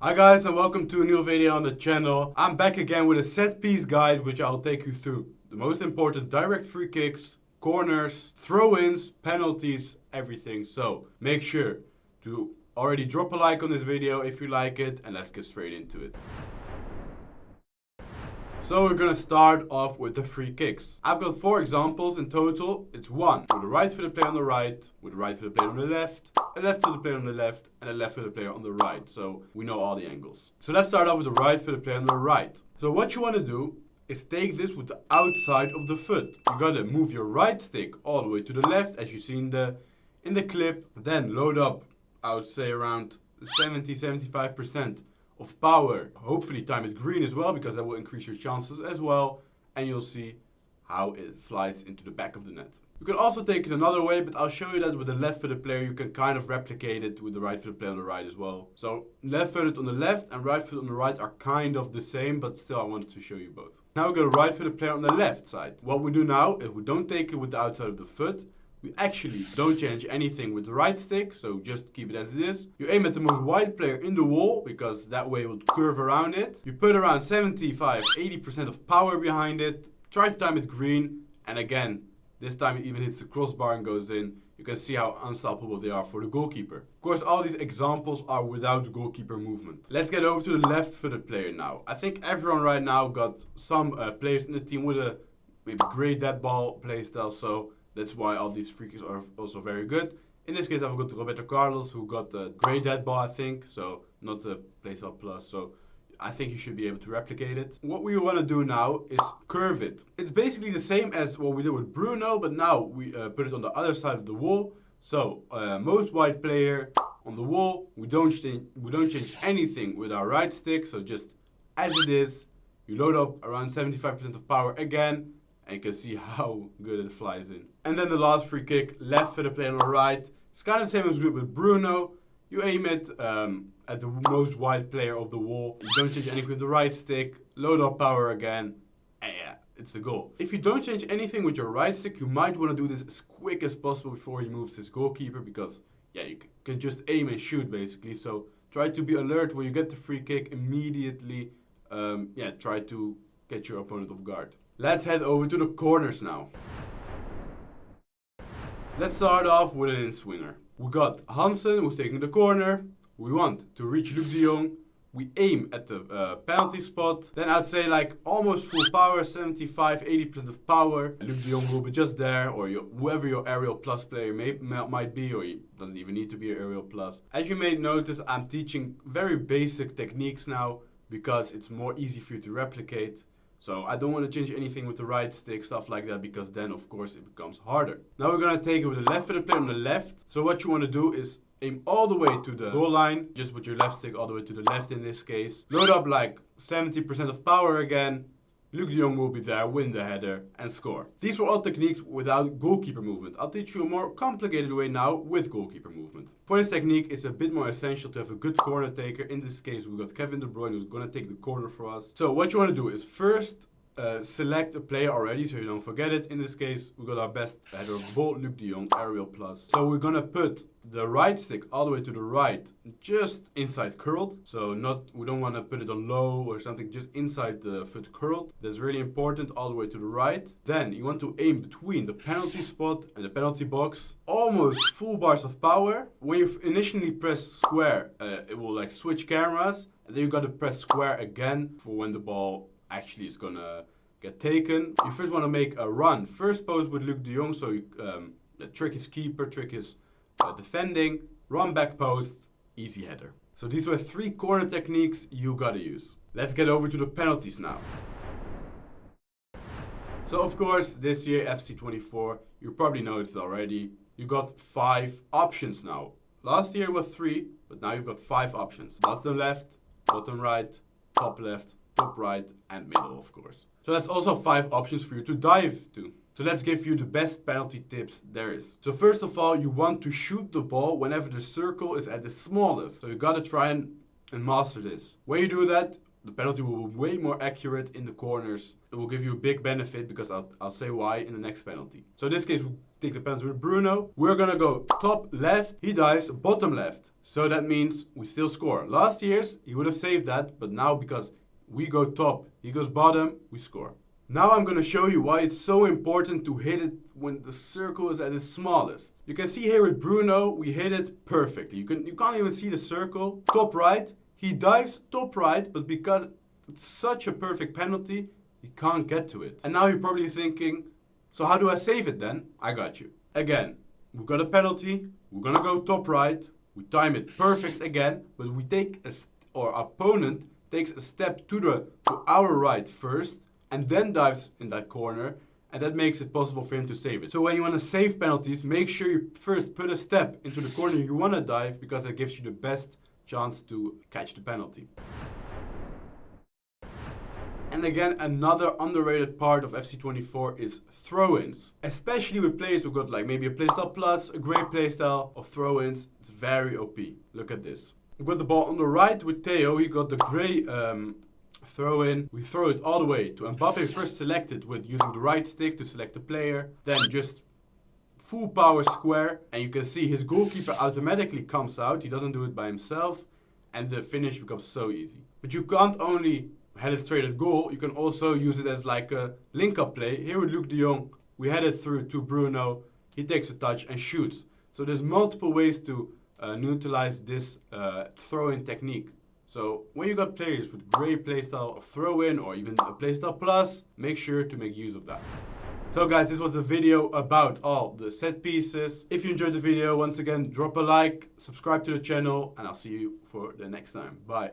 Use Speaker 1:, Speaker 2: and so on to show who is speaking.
Speaker 1: Hi guys, and welcome to a new video on the channel. I'm back again with a set piece guide which I'll take you through the most important direct free kicks, corners, throw-ins, penalties, everything. So make sure to already drop a like on this video if you like it, and let's get straight into it. So we're gonna start off with the free kicks. I've got 4 examples in total. It's 1 with a right footed player on the right, with a right footed player on the left, a left footed player on the left, and a left footed player on the right. So we know all the angles. So let's start off with the right footed player on the right. So what you want to do is take this with the outside of the foot. You gotta move your right stick all the way to the left, as you see in the clip. Then load up, I would say around 70-75% of power. Hopefully time it green as well, because that will increase your chances as well. And you'll see how it flies into the back of the net. You can also take it another way, but I'll show you that with the left-footed player you can kind of replicate it with the right-footed player on the right as well. So left-footed on the left and right-footed on the right are kind of the same, but still I wanted to show you both. Now we got a right-footed player on the left side. What we do now is we don't take it with the outside of the foot. We actually don't change anything with the right stick, so just keep it as it is. You aim at the most wide player in the wall, because that way it will curve around it. You put around 75-80% of power behind it. Try to time it green, and again, this time it even hits the crossbar and goes in. You can see how unstoppable they are for the goalkeeper. Of course, all these examples are without goalkeeper movement. Let's get over to the left-footed player now. I think everyone right now got some players in the team with a maybe great dead ball playstyle, so that's why all these free kicks are also very good. In this case, I've got Roberto Carlos, who got the great dead ball, I think, so not the playstyle plus. So I think you should be able to replicate it. What we want to do now is curve it. It's basically the same as what we did with Bruno, but now we put it on the other side of the wall. So most wide player on the wall. We don't change anything with our right stick. So just as it is, you load up around 75% of power again, and you can see how good it flies in. And then the last free kick, left footed player on the right. It's kind of the same as with Bruno. You aim it at the most wide player of the wall. You don't change anything with the right stick. Load up power again. And yeah, it's a goal. If you don't change anything with your right stick, you might want to do this as quick as possible before he moves his goalkeeper, because yeah, you can just aim and shoot basically. So try to be alert when you get the free kick immediately. Try to get your opponent off guard. Let's head over to the corners now. Let's start off with an in-swinger. We got Hansen, who's taking the corner. We want to reach Luc de Jong. We aim at the penalty spot. Then I'd say like almost full power, 75-80% of power. Luc de Jong will be just there, or whoever your aerial plus player might be, or he doesn't even need to be an aerial plus. As you may notice, I'm teaching very basic techniques now, because it's more easy for you to replicate. So I don't want to change anything with the right stick, stuff like that, because then of course it becomes harder. Now we're going to take it with the left footed player on the left. So what you want to do is aim all the way to the goal line, just with your left stick all the way to the left in this case. Load up like 70% of power again. Luc de Jong will be there, win the header, and score. These were all techniques without goalkeeper movement. I'll teach you a more complicated way now with goalkeeper movement. For this technique, it's a bit more essential to have a good corner taker. In this case, we got Kevin De Bruyne, who's going to take the corner for us. So what you want to do is first select a player already, so you don't forget it. In this case, we got our best header of the ball, Luc de Jong, aerial plus. So we're gonna put the right stick all the way to the right, just inside curled. So we don't want to put it on low or something, just inside the foot curled. That's really important, all the way to the right. Then you want to aim between the penalty spot and the penalty box, almost full bars of power. When you initially press square, it will like switch cameras, and then you gotta press square again for when the ball actually is gonna get taken. You first want to make a run first post with Luc de Jong, so you trick his keeper, trick his defending, run back post, easy header. So these were 3 corner techniques you gotta use. Let's get over to the penalties now. So of course, this year FC 24, you probably noticed already, you got 5 options now. Last year was 3, but now you've got 5 options. Bottom left, bottom right, top left, top right, and middle, of course. So that's also 5 options for you to dive to. So let's give you the best penalty tips there is. So first of all, you want to shoot the ball whenever the circle is at the smallest. So you gotta try and master this. When you do that, the penalty will be way more accurate in the corners. It will give you a big benefit, because I'll say why in the next penalty. So in this case, we take the penalty with Bruno. We're gonna go top left, he dives bottom left. So that means we still score. Last year's, he would have saved that, but now because we go top, he goes bottom, we score. Now I'm going to show you why it's so important to hit it when the circle is at its smallest. You can see here with Bruno, we hit it perfectly. You can't even see the circle. Top right, he dives top right, but because it's such a perfect penalty, he can't get to it. And now you're probably thinking, so how do I save it then? I got you. Again, we've got a penalty, we're going to go top right, we time it perfect again, but we take our opponent takes a step to our right first, and then dives in that corner, and that makes it possible for him to save it. So when you want to save penalties, make sure you first put a step into the corner you want to dive, because that gives you the best chance to catch the penalty. And again, another underrated part of FC24 is throw-ins. Especially with players who've got like maybe a playstyle plus, a great playstyle of throw-ins. It's very OP. Look at this. We've got the ball on the right with Theo. He got the grey throw in. We throw it all the way to Mbappe, first selected with using the right stick to select the player. Then just full power square. And you can see his goalkeeper automatically comes out. He doesn't do it by himself. And the finish becomes so easy. But you can't only head it straight at goal. You can also use it as like a link-up play. Here with Luc de Jong, we head it through to Bruno. He takes a touch and shoots. So there's multiple ways to neutralize this throw-in technique. So when you got players with great playstyle of throw-in or even a playstyle plus, make sure to make use of that. So guys, this was the video about all the set pieces. If you enjoyed the video, once again, drop a like, subscribe to the channel, and I'll see you for the next time. Bye.